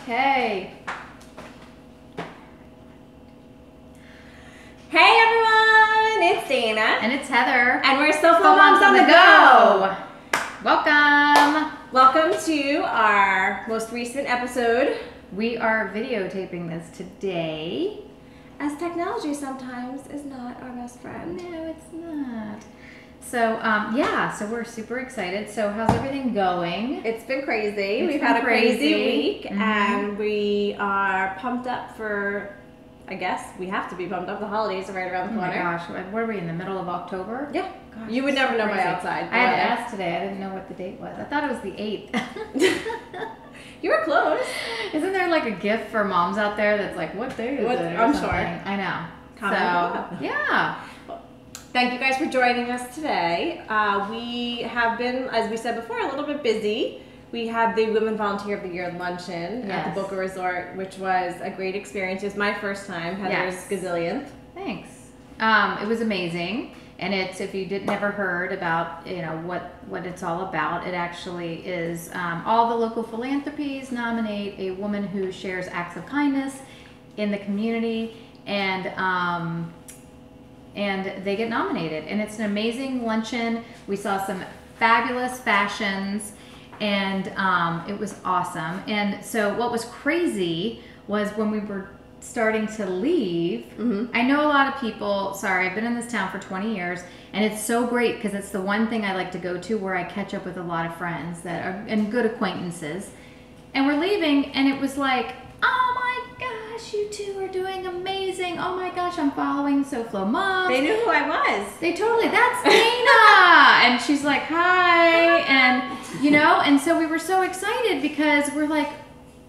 Okay. Hey everyone, it's Dana. And it's Heather. And we're SoFlo Moms on the Go. Welcome. Welcome to our most recent episode. We are videotaping this today. As technology sometimes is not our best friend. No, it's not. So, so we're super excited. So, how's everything going? It's been crazy. We've been had a crazy crazy week, and we are pumped up for, I guess, we have to be pumped up. The holidays are right around the corner. Oh my gosh, what are we, in the middle of October? Yeah. Gosh, You would never know by crazy. outside. I had to ask today. I didn't know what the date was. I thought it was the 8th. You were close. Isn't there like a gift for moms out there that's like, what day is it? I'm something? sure. I know. Comment So, yeah. Thank you guys for joining us today. We have been, as we said before, a little bit busy. We had the Women Volunteer of the Year luncheon at the Boca Resort, which was a great experience. It was my first time, Heather's gazillionth. Thanks. It was amazing. And it's, if you never heard about, what it's all about, it actually is all the local philanthropies nominate a woman who shares acts of kindness in the community, and they get nominated. And it's an amazing luncheon. We saw some fabulous fashions, and it was awesome. And so what was crazy was when we were starting to leave, I know a lot of people, I've been in this town for 20 years, and it's so great because it's the one thing I like to go to where I catch up with a lot of friends that are, and good acquaintances. And we're leaving, and it was like, oh my gosh, you two are doing amazing. Oh my gosh, I'm following SoFlo Moms. They knew who I was. They totally, that's Dana. And she's like, hi. And, and so we were so excited because we're like,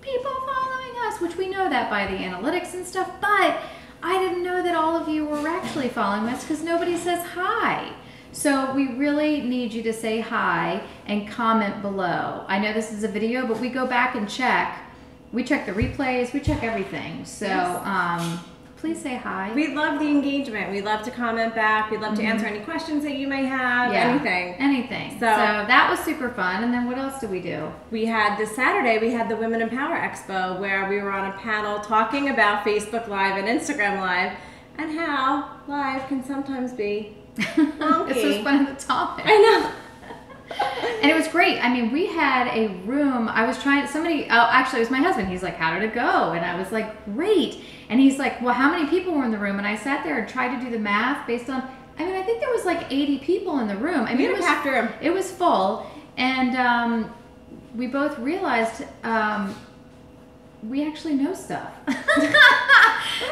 people following us, which we know that by the analytics and stuff, but I didn't know that all of you were actually following us because nobody says hi. So we really need you to say hi and comment below. I know this is a video, but we go back and check. We check the replays, we check everything. So please say hi. We love the engagement. We love to comment back. We'd love to answer any questions that you may have, anything. So that was super fun. And then what else did we do? We had this Saturday, we had the Women in Power Expo where we were on a panel talking about Facebook Live and Instagram Live and how live can sometimes be wonky. This was one of the topics. I know. And it was great. I mean, we had a room. I was trying, actually it was my husband. He's like, how did it go? And I was like, great. And he's like, well, how many people were in the room? And I sat there and tried to do the math based on, I think there was like 80 people in the room. I mean, it was full. And we both realized we actually know stuff.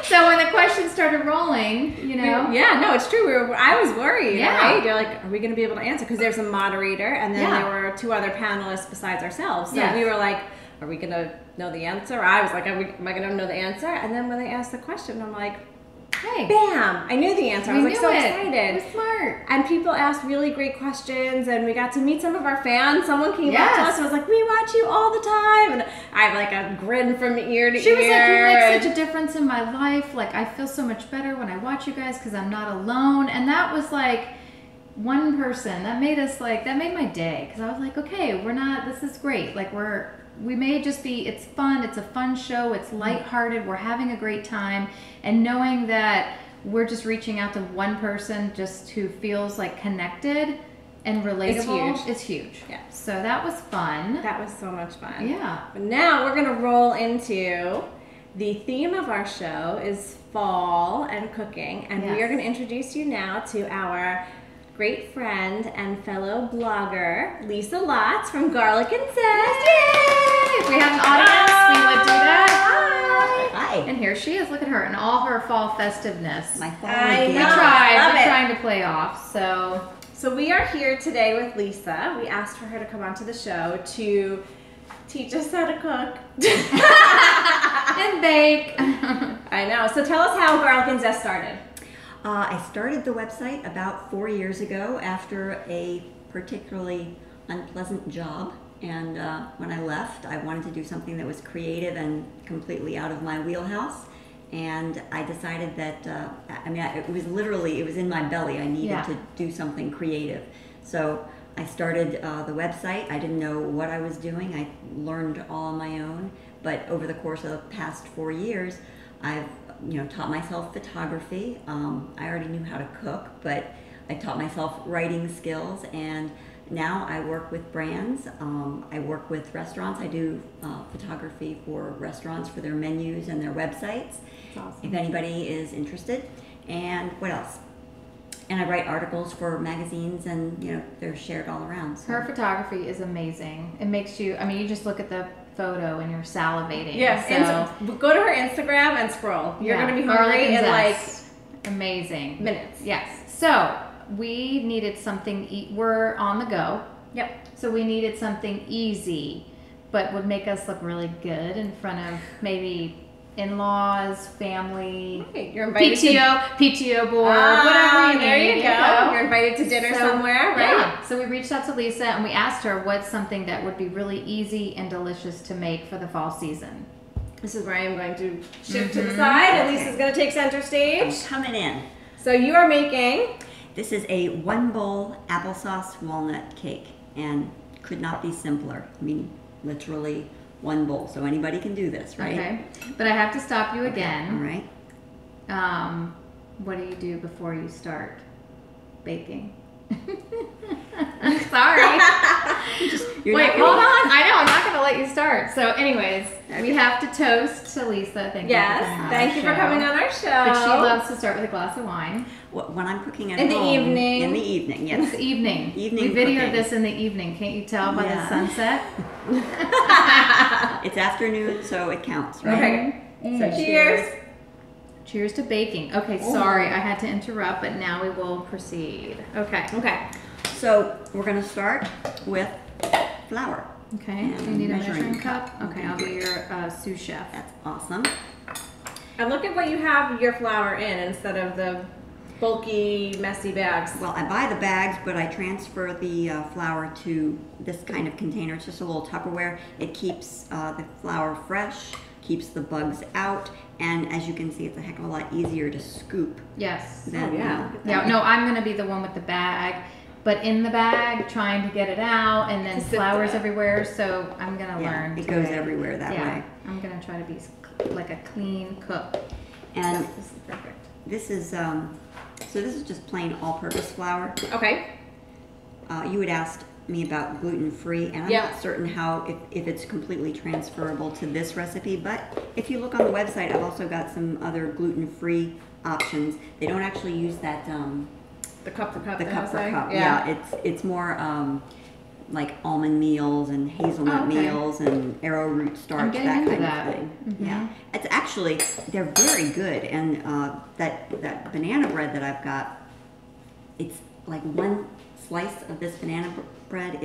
So when the questions started rolling, Yeah, no, it's true. I was worried, Yeah. right? You're like, are we going to be able to answer? Because there's a moderator, and then there were two other panelists besides ourselves. So we were like, are we going to know the answer? I was like, am I going to know the answer? And then when they asked the question, I'm like, hey, bam! I knew the answer. I was like so excited. It was smart. And people asked really great questions, and we got to meet some of our fans. Someone came up to us and was like, we watch you all the time. And I have like a grin from ear to ear. She was like, you make such a difference in my life. Like, I feel so much better when I watch you guys because I'm not alone. And that was like one person that made us like, that made my day. Because I was like, okay, this is great. Like, we may just be, it's fun, it's a fun show, it's lighthearted, we're having a great time, and knowing that we're just reaching out to one person just who feels like connected and relatable is huge. Yeah. So that was fun. That was so much fun. Yeah. But now we're gonna roll into the theme of our show is fall and cooking, and we are gonna introduce you now to our great friend and fellow blogger, Lisa Lotz from Garlic and Zest. Yay! If we had an audience, we would do that. Hi. And here she is. Look at her in all her fall festiveness. My fall I weekend. know. We're trying to play off. So we are here today with Lisa. We asked for her to come onto the show to teach us how to cook. And bake. I know. So tell us how Garlic and Zest started. I started the website about 4 years ago after a particularly unpleasant job. And when I left, I wanted to do something that was creative and completely out of my wheelhouse. And I decided that, it was in my belly. I needed to do something creative. So I started the website. I didn't know what I was doing. I learned all on my own. But over the course of the past 4 years, I've taught myself photography. I already knew how to cook, but I taught myself writing skills, and now I work with brands. I work with restaurants. I do photography for restaurants for their menus and their websites. That's awesome. If anybody is interested. And what else? And I write articles for magazines, and they're shared all around. So. Her photography is amazing. It makes you, I mean, you just look at the photo and you're salivating. Yeah, So, go to her Instagram and scroll. You're yeah, going to be Garlic hungry and in like Zest. Amazing. minutes. Yes. So we needed something, we're on the go. Yep. So we needed something easy, but would make us look really good in front of maybe in-laws, family, Okay, you're invited PTO board, whatever you there need. you go. You're invited to dinner somewhere, right? Yeah. So we reached out to Lisa and we asked her what's something that would be really easy and delicious to make for the fall season. This is where I am going to shift to the side, and Lisa's going to take center I'm stage. coming in. So you are making. This is a 1-bowl applesauce walnut cake, and could not be simpler. I mean, literally 1 bowl. So anybody can do this, right? Okay. But I have to stop you All again. right. What do you do before you start baking? Sorry. You're Wait, not hold gonna- on. I know, I'm not going to let you start. So anyways, we have to toast to Lisa. Thank you for coming on Thank you for our coming show. on our show. But she loves to start with a glass of wine. When I'm cooking at In the home, evening. In the evening, It's yes. evening. Evening We videoed cooking. this in the evening. Can't you tell by the Yeah. sunset? It's afternoon, so it counts, right? Okay. So Mm. cheers. Cheers to baking. Okay, sorry, I had to interrupt, but now we will proceed. Okay. Okay. So we're going to start with flour. Okay, And do you need a measuring measuring cup? cup. Okay, I'll be your sous chef. That's awesome. And look at what you have your flour in instead of the bulky, messy bags. Well, I buy the bags, but I transfer the flour to this kind of container. It's just a little Tupperware. It keeps the flour fresh, keeps the bugs out, and as you can see, it's a heck of a lot easier to scoop Yes. than yeah. Yeah, no, I'm gonna be the one with the bag, but in the bag, trying to get it out, and then To sift it flowers out. everywhere, so I'm gonna yeah, learn. it goes today. everywhere that Yeah, way. I'm gonna try to be like a clean cook. And This is perfect. this is so this is just plain all-purpose flour. Okay. You had asked me about gluten-free, and I'm Yeah. not certain how if it's completely transferable to this recipe, but if you look on the website, I've also got some other gluten-free options. They don't actually use that The cup for cup. the that cup was for like- cup. Yeah, it's more like almond meals and hazelnut Okay. meals and arrowroot starch, getting that into kind that. of thing. Mhm. Yeah, it's actually they're very good, and that banana bread that I've got, it's like one slice of this banana bread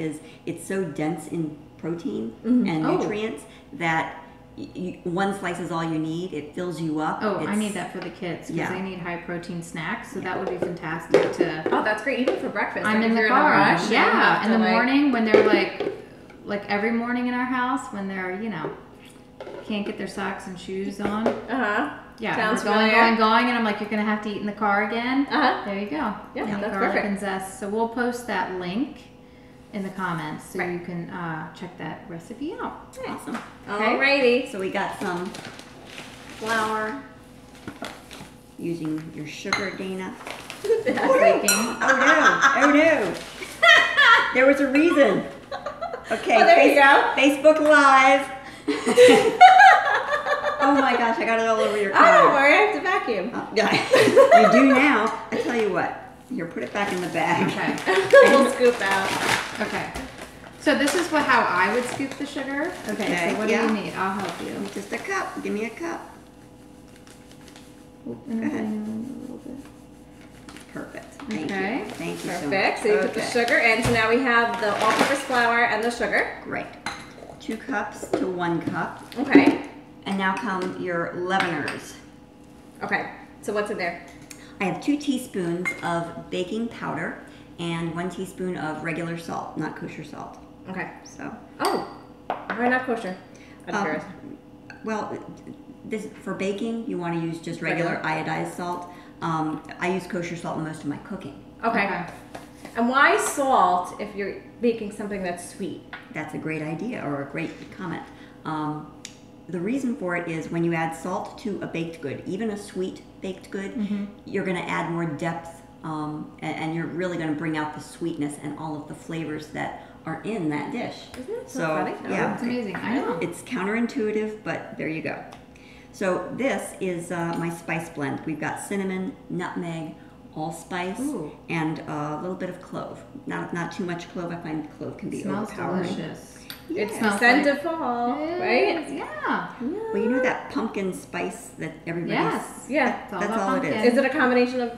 it's so dense in protein and Oh. nutrients that one slice is all you need. It fills you up. Oh, I It's- need that for the kids because Yeah. they need high protein snacks, so that would be fantastic to. Oh, that's great. Even for breakfast. I'm like in if the you're car. a rush, and you Yeah, have in to, the like- morning when they're like every morning in our house when they're can't get their socks and shoes on. Uh-huh. Yeah, Sounds we're going, familiar. and I'm like, you're gonna have to eat in the car again. Uh-huh. There you go. Yeah, Make that's Garlic perfect. and Zest. So we'll post that link in the comments so Right. you can check that recipe out. Awesome. Alrighty. So we got some flour, using your sugar, Dana. Baking. Oh no! There was a reason. Okay, Oh, there you go. Facebook Live. Oh my gosh, I got it all over your Oh, don't car. worry. I have to vacuum. Yeah, you do now. I tell you what. Here, put it back in the bag. Okay. We'll scoop out. Okay. So this is how I would scoop the sugar. Okay. Okay, So what yeah. do you need? I'll help you. Just a cup. Give me a cup. Oop, and I'm Go ahead. putting in a little bit. Perfect. Thank Okay. you. Thank you Perfect. so So you much. put the sugar in. So now we have the all-purpose flour and the sugar. Great. 2 cups to 1 cup. Okay. And now come your leaveners. Okay. So what's in there? I have 2 teaspoons of baking powder and 1 teaspoon of regular salt, not kosher salt. Okay. So, Oh, why not kosher? I'm Um, curious. well, this for baking, you want to use just regular iodized salt. I use kosher salt in most of my cooking. Okay. And why salt if you're baking something that's sweet? That's a great idea or a great comment. The reason for it is when you add salt to a baked good, even a sweet baked good, you're going to add more depth and you're really going to bring out the sweetness and all of the flavors that are in that dish. Isn't it so funny? Yeah, It's amazing. I know. it's counterintuitive, but there you go. So this is my spice blend. We've got cinnamon, nutmeg, allspice, Ooh. and a little bit of clove. Not too much clove. I find clove can be Smells overpowering. delicious. It's the Smells scent like- of fall, It right? is, Yeah. Well, you know that pumpkin spice that everybody's... Yes. Yeah. It's all That's about all it is. pumpkin. Is it a combination of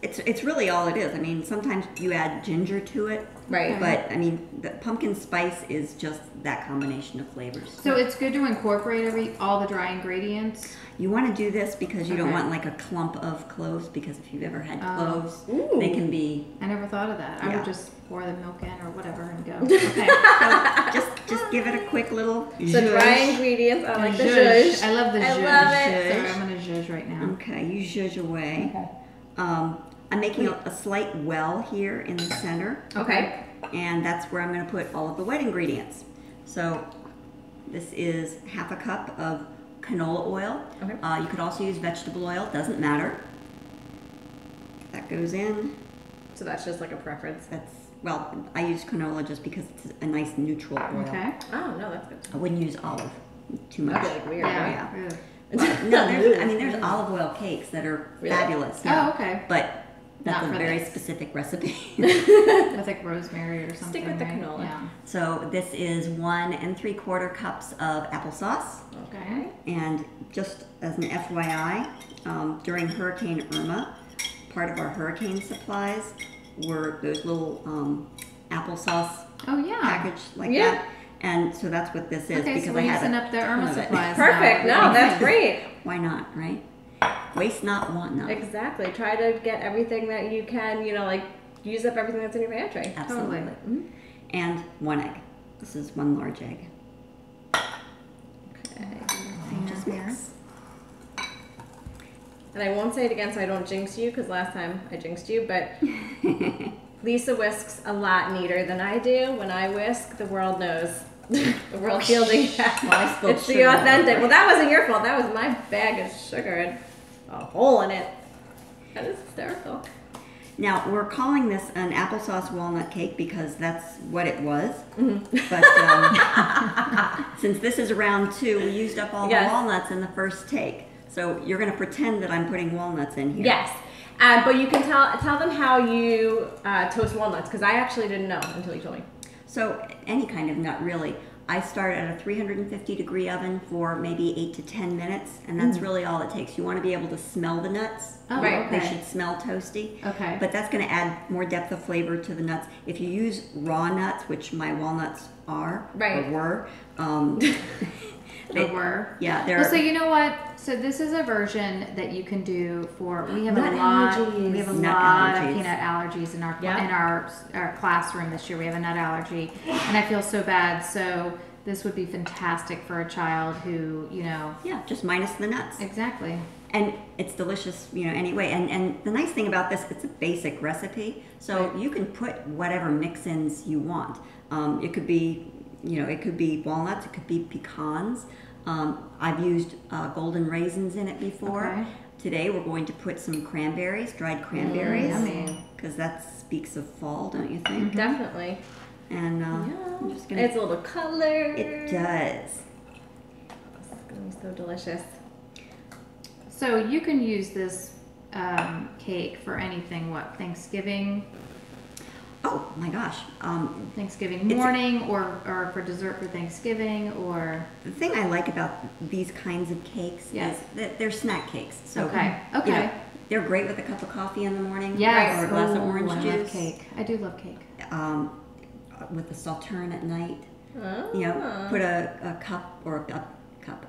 It's really all it is. I mean, sometimes you add ginger to it, right? but I mean, the pumpkin spice is just that combination of flavors. So it's good to incorporate all the dry ingredients. You want to do this because you don't Okay. want like a clump of cloves, because if you've ever had Oh. cloves, Ooh. they can be... I never thought of that. I Yeah. would just pour the milk in or whatever and go. Okay. Just give it a quick little So dry zhuzh. ingredients. I like the Zhuzh. zhuzh. I love the I zhuzh. love it. Sorry, I'm gonna zhuzh right now. Okay, you zhuzh away. Okay. I'm making a slight well here in the center, Okay. and that's where I'm going to put all of the wet ingredients. So this is half a cup of canola oil. Okay. You could also use vegetable oil, doesn't matter. That goes in. So that's just like a preference. Well, I use canola just because it's a nice neutral oil. Okay. Oh no, that's good. I wouldn't use olive too much. That'd be like weird, right? Yeah. Ugh. No, there's olive oil cakes that are Really? fabulous. Oh, okay. But that's Not a for very this. specific recipe. With like rosemary or something. Stick with the right? canola. Yeah. So this is 1 3/4 cups of applesauce. Okay. And just as an FYI, during Hurricane Irma, part of our hurricane supplies were those little applesauce Oh yeah. package like Yeah. that. And so that's what this is, Okay, because so I we're had using a up the ton Irma of it. supplies. Perfect. now. No, that's great. Why not, right? Waste not, want not. Exactly. Try to get everything that you can. Like use up everything that's in your pantry. Absolutely. Totally. And 1 egg. This is 1 large egg. Okay. Just mix. And I won't say it again so I don't jinx you, because last time I jinxed you, but Lisa whisks a lot neater than I do. When I whisk, the world knows. The world fielding. Well, I spilled It's the sugar authentic. everywhere. Well, that wasn't your fault. That was my bag of sugar and a hole in it. That is hysterical. Now, we're calling this an applesauce walnut cake because that's what it was. Mm-hmm. But since this is round 2, we used up all Yes. the walnuts in the first take. So you're going to pretend that I'm putting walnuts in here. Yes. But you can tell them how you toast walnuts, because I actually didn't know until you told me. So any kind of nut, really. I start at a 350-degree oven for maybe 8 to 10 minutes, and that's really all it takes. You want to be able to smell the nuts. Oh, Right. They okay. should smell toasty. Okay. But that's going to add more depth of flavor to the nuts. If you use raw nuts, which my walnuts are, Right. or were, Or were. yeah, they're... Well, so you know what? So this is a version that you can do for. We have Nut a lot. allergies. We have a Nut lot allergies. of peanut allergies in our Yeah. in our classroom this year. We have a nut allergy, and I feel so bad. So this would be fantastic for a child who, Yeah, just minus the nuts. exactly. And it's delicious, anyway. And the nice thing about this, it's a basic recipe. So Right. you can put whatever mix-ins you want. It could be, it could be walnuts, it could be pecans. I've used golden raisins in it before. Okay. Today we're going to put some cranberries, dried cranberries. Yummy. Because that speaks of fall, don't you think? Definitely. And I'm just going to... It's a little color. It does. It's going to be so delicious. So you can use this cake for anything. What, Thanksgiving? Oh my gosh. Thanksgiving It's a- morning, or for dessert for Thanksgiving, or The thing I like about these kinds of cakes Yes. is that they're snack cakes. So Okay, you okay. know, they're great with a cup of coffee in the morning. yes, Or a glass of Ooh, orange I juice. love cake. I do love cake. With a sauterne at night. Oh. Put a cup or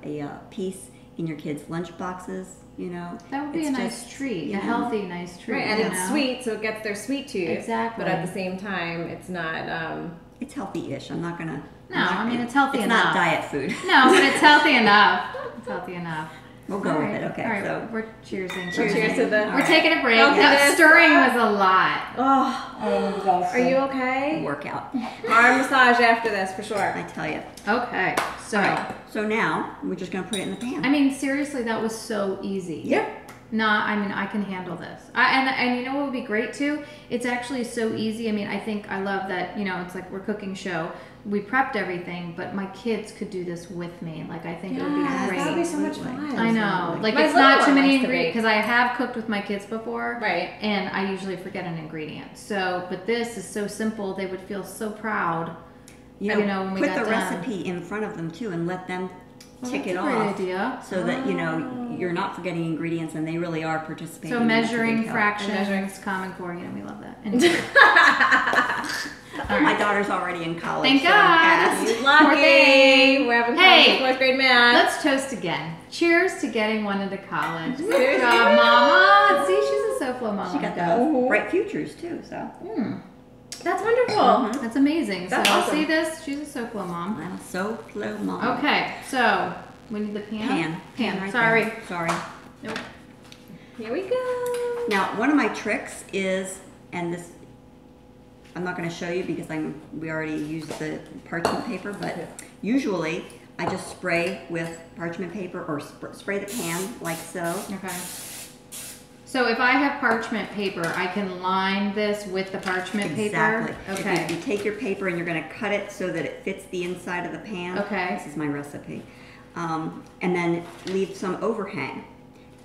a piece in your kids' lunch boxes. That would be It's a nice just, treat, you a know. healthy, nice treat. Right, and you it's know? sweet, so it gets their sweet tooth. Exactly. But at the same time, it's not. It's healthy-ish. I'm not gonna. No, I mean, it's healthy It's enough. not diet food. No, but it's healthy enough. It's healthy enough. We'll go with it. Okay. All right. So We're cheersing. Cheers to the. We're taking a break. Okay. That stirring was a lot. Oh, are you okay? workout. Arm massage after this for sure. I tell you. Okay. So, All right. So now we're just gonna put it in the pan. I mean, seriously, that was so easy. Yeah. Nah, I mean, I can handle this. And you know what would be great too? It's actually so easy. I mean, I love that, it's like we're cooking show. We prepped everything, but my kids could do this with me. Like, I think it would be great. That would be so much fun. I know. Like, My it's not little too one many likes to ingredients bake. because I have cooked with my kids before. Right. And I usually forget an ingredient. So, but this is so simple. They would feel so proud. When we put got the done. recipe in front of them too, and let them tick That's it a great off, idea. so that you're not forgetting ingredients, and they really are participating. So in making measuring it. fractions, Common Core, we love that. Anyway. My daughter's already in college. Thank so I'm God. passed. Lucky. We're having Hey. 4th grade math. Let's toast again. Cheers to getting one into college. Good Seriously? job, Mama. See, she's a SoFlo mama. She got the bright futures too. So That's wonderful. That's amazing. That's so awesome. see this? She's a SoFlo mom. I'm so slow, mom. Okay, so we need the pan. Pan right Sorry. there. Sorry. Nope. Here we go. Now, one of my tricks is, and this, I'm not going to show you because we already used the parchment paper, but usually I just spray with parchment paper or spray the pan like so. Okay. So if I have parchment paper, I can line this with the parchment Exactly. paper? Okay. If you take your paper and you're going to cut it so that it fits the inside of the pan. Okay. This is my recipe. And then leave some overhang.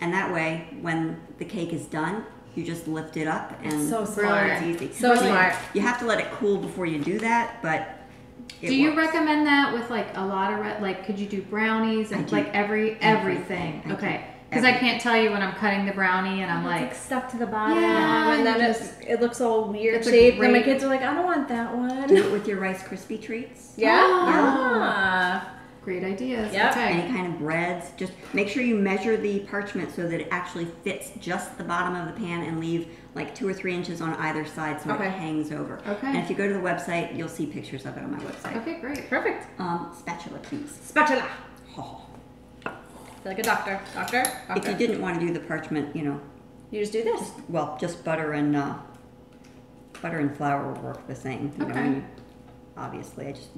And that way, when the cake is done, you just lift it up and So smart. it's easy. So smart. You have to let it cool before you do that, but it Do you works. recommend that with like a lot of like could you do brownies and I do like everything? I do Okay. Because I can't tell you when I'm cutting the brownie and I'm It's like stuck to the bottom, Yeah, and then just- it looks all weird It's a shaped. And my great- kids are like, I don't want that one. Do it with your Rice Krispie treats. Yeah. Oh. Ah. great ideas. Yep. Okay. Any kind of breads. Just make sure you measure the parchment so that it actually fits just the bottom of the pan and leave like 2 or 3 inches on either side so Okay. it hangs over. Okay. And if you go to the website, you'll see pictures of it on my website. Okay, great. Perfect. Spatula, please. Spatula. Oh. Like a doctor. Doctor. If you didn't want to do the parchment, You just do this. well, just butter and flour will work the same. You know, Okay. when you, obviously, I just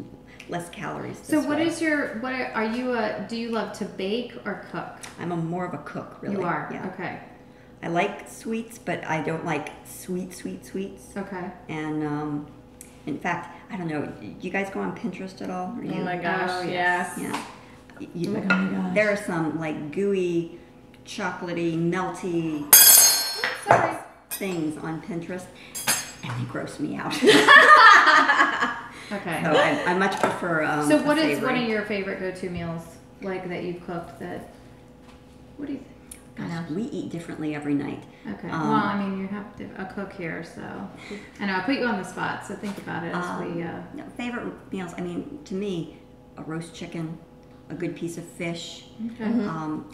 less calories. So this what way. is your are you do you love to bake or cook? I'm more of a cook, really. You are. Yeah. Okay. I like sweets, but I don't like sweets. Okay. And in fact, I don't know. Do you guys go on Pinterest at all? Or Oh you? my gosh. Oh, yes. Yeah. Oh my gosh. There are some like gooey, chocolatey, melty Sorry. things on Pinterest, and they gross me out. Okay. So I much prefer. So a what is savory. one of your favorite go-to meals like that you've cooked that? What do you think? I Gosh, know. we eat differently every night. Okay. Well, I mean, you have a cook here, so I know I put you on the spot. So think about it as we. No, favorite meals. I mean, to me, a roast chicken, a good piece of fish. Okay.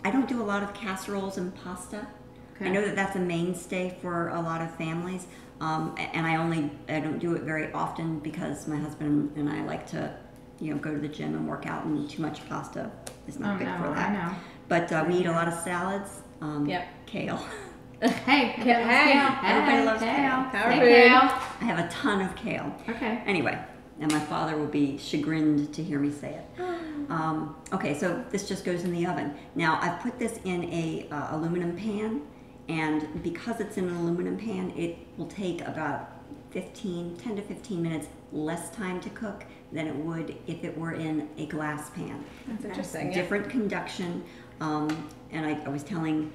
I don't do a lot of casseroles and pasta. Okay. I know that that's a mainstay for a lot of families, and I don't do it very often because my husband and I like to, go to the gym and work out, and too much pasta is not good for that. I know. But we eat a lot of salads. Yep. Kale. Hey, Everybody loves kale. kale. Power Hey, food. kale. I have a ton of kale. Okay. Anyway, and my father will be chagrined to hear me say it. Okay, so this just goes in the oven. Now I've put this in a aluminum pan, and because it's in an aluminum pan, it will take about 10 to 15 minutes less time to cook than it would if it were in a glass pan. That's interesting. Yeah. Different conduction, and I was telling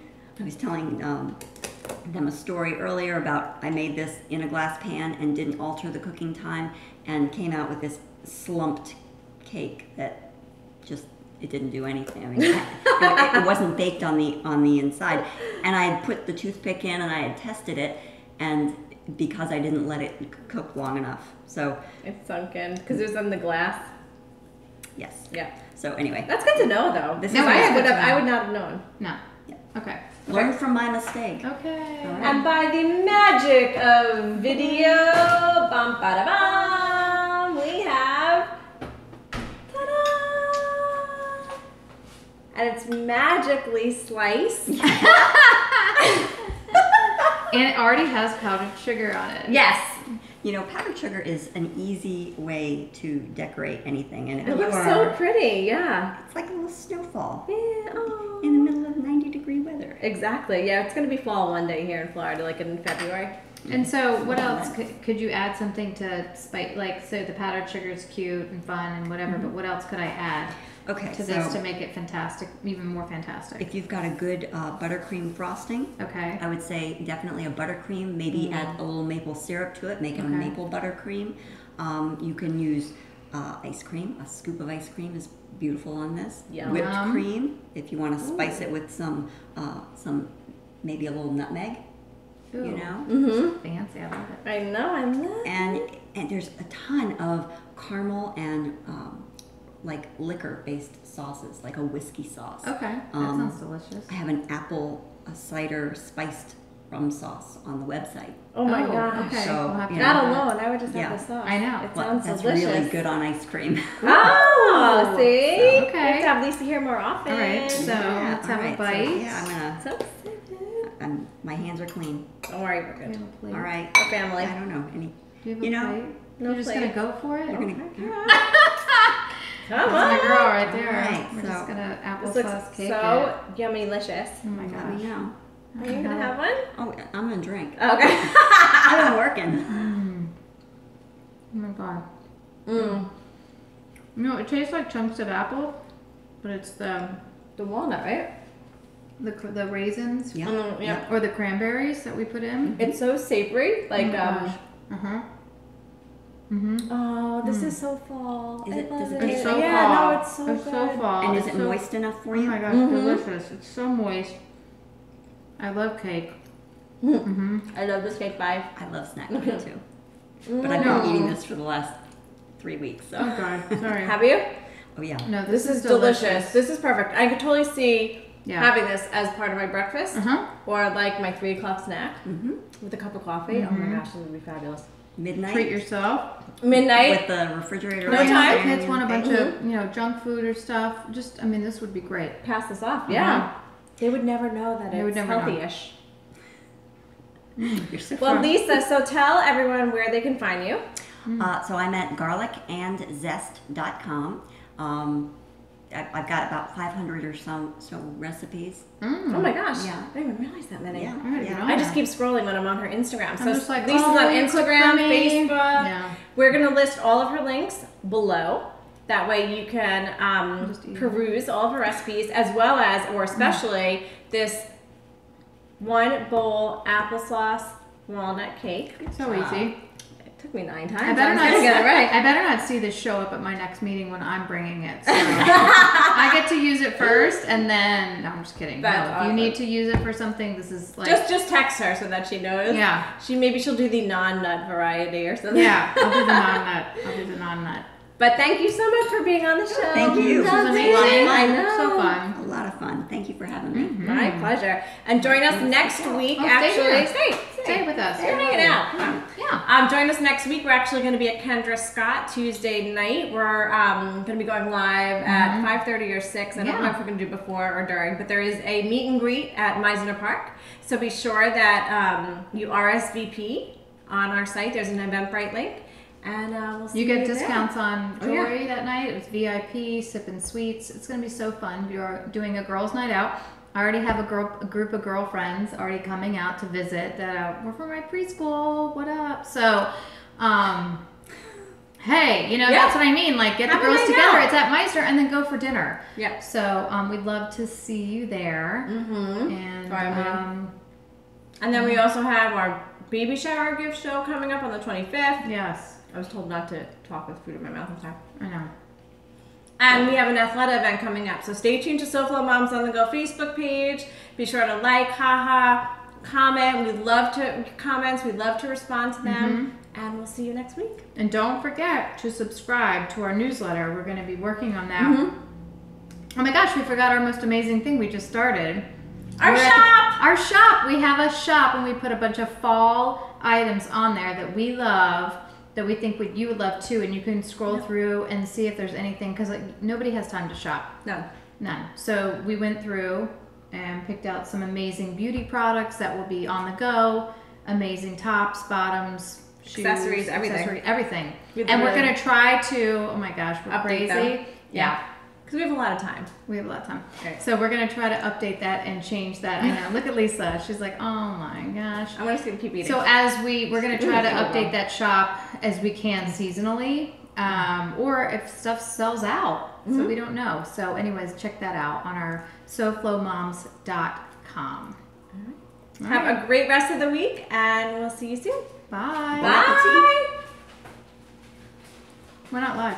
them a story earlier about I made this in a glass pan and didn't alter the cooking time and came out with this slumped cake that just it didn't do anything. I mean, it wasn't baked on the inside, and I had put the toothpick in and I had tested it, and because I didn't let it cook long enough, so It's sunk in because it was on the glass. yes. Yeah. So anyway, That's good to know, though. This Because is I good to I know. would not have known. No. Yeah. Okay. learn from my mistake. Okay. All right. And by the magic of video, bum ba da bum, we have ta-da! and it's magically sliced. And it already has powdered sugar on it. Yes. You know, powdered sugar is an easy way to decorate anything, and It looks so pretty, yeah. It's like a little snowfall Yeah, oh. in the middle of 90-degree weather. Exactly, yeah. It's going to be fall one day here in Florida, like in February. And so, what else could you add something to spice? Like, so the powdered sugar is cute and fun and whatever, but what else could I add to this to make it fantastic, even more fantastic? If you've got a good buttercream frosting, Okay. I would say definitely a buttercream. Maybe add a little maple syrup to it, make it a maple buttercream. You can use ice cream. A scoop of ice cream is beautiful on this. Yum. Whipped cream, if you want to spice it with some maybe a little nutmeg. Ooh. You know? Mm-hmm. Fancy, I love it. I know, I love it. And there's a ton of caramel and like liquor-based sauces, like a whiskey sauce. Okay, that sounds delicious. I have an apple cider spiced rum sauce on the website. Oh my gosh. Okay. So, We'll have to you That know, alone, I would just have the sauce. I know. It Well, sounds that's delicious. really good on ice cream. Oh, see? So, okay. We have to have Lisa here more often. All right, so let's have a bite. So, yeah, I'm gonna. So excited. My hands are clean. Don't worry, we're Do you good. have a plate? All right. Our family. I don't know any. Do you have a You know, plate? no You're just plate. gonna go for it? You're gonna. Come That's on. my girl right there. All right, We're so just gonna This looks applesauce cake so yummy-licious. it. Oh my I gosh. know. Are you gonna have one? Oh, I'm gonna drink. Okay. I've been working. Oh my god. Mm. You know, it tastes like chunks of apple, but it's the walnut, right? the raisins Yeah. Yeah. or the cranberries that we put in. It's so savory. Like, oh, this is so fall. Is it- I love does it It's taste so yeah, fall. no, it's so good. so fall. And is It's it so- moist enough for Oh you? my gosh, delicious. It's so moist. I love cake. I love this cake. Bye. I love snack cake too. But I've been eating this for the last 3 weeks. So. Oh god, sorry. Have you? Oh yeah. No, This is delicious. This is perfect. I could totally see Yeah. having this as part of my breakfast Uh-huh. or like my 3 o'clock snack Mm-hmm. with a cup of coffee. Oh my gosh, this would be fabulous. Midnight. Treat yourself. Midnight. With the refrigerator. No right time. there Kids and want a bunch everything. of junk food or stuff. Just, I mean, this would be great. Pass this off. Yeah. They would never know that They would it's never know. healthy-ish. You're so Well, fun. Lisa, so tell everyone where they can find you. So I'm at garlicandzest.com. I've got about 500 or so recipes. Oh my gosh. Yeah. I didn't even realize that many. Yeah. I gotta get Yeah. on I just that. keep scrolling when I'm on her Instagram. So I'm just like, Lisa's oh, on will you cook Instagram, for me? Facebook. Yeah. We're going to list all of her links below. That way you can Just eat it. peruse all of her recipes as well as, or especially, this 1 bowl applesauce walnut cake. So easy. It took me 9 times. I better was not gonna get it right. I better not see this show up at my next meeting when I'm bringing it. So I get to use it first, and then no, I'm just kidding. That's No, if you awesome. need to use it for something, this is like Just text her so that she knows. yeah, Maybe she'll do the non-nut variety or something. yeah. I'll do the non-nut. I'll do the non-nut. But thank you so much for being on the show. Thank you. This was Lovely. amazing. I know. So fun. A lot of fun. Thank you for having me. My pleasure. And join us next week. Oh, stay Actually, here. Stay with us. We're hanging out. Come on. Yeah. Join us next week. We're actually going to be at Kendra Scott Tuesday night. We're going to be going live at 5:30 or 6. I don't know if we're going to do before or during, but there is a meet and greet at Meisner Park. So be sure that you RSVP on our site. There's an Eventbrite link. And we'll see You get there. discounts on Oh, yeah. jewelry that night. It was VIP, sipping sweets. It's going to be so fun. You're doing a girls' night out. I already have a group of girlfriends already coming out to visit that we're from my preschool. What up? So, hey, that's what I mean. Like, get Have the a girls night together. out. It's at Meister, and then go for dinner. Yep. So, we'd love to see you there. Mm-hmm. And And then we also have our baby shower gift show coming up on the 25th. yes, I was told not to talk with food in my mouth. I'm sorry. I know. And we have an Athleta event coming up. So stay tuned to SoFlo Moms on the Go Facebook page. Be sure to like, comment. We love to comments. We love to respond to them. And we'll see you next week. And don't forget to subscribe to our newsletter. We're going to be working on that. Oh my gosh, we forgot our most amazing thing we just started. Our shop! Our shop! We have a shop and we put a bunch of fall items on there that we love, that we think you would love too. And you can scroll through and see if there's anything, because nobody has time to shop. No. None. So we went through and picked out some amazing beauty products that will be on the go. Amazing tops, bottoms, shoes, Accessories, everything. everything. We'd And we're really gonna try to. Oh my gosh, we're update crazy. them. Yeah. Because we have a lot of time. We have a lot of time. Right. So we're going to try to update that and change that. I know. Look at Lisa. She's like, oh my gosh. I want to see the people eating. So as we're going to try to update that shop as we can seasonally, or if stuff sells out. So we don't know. So anyways, check that out on our SoFloMoms.com. Have a great rest of the week, and we'll see you soon. Bye. Bye. Bon appetit. We're not live.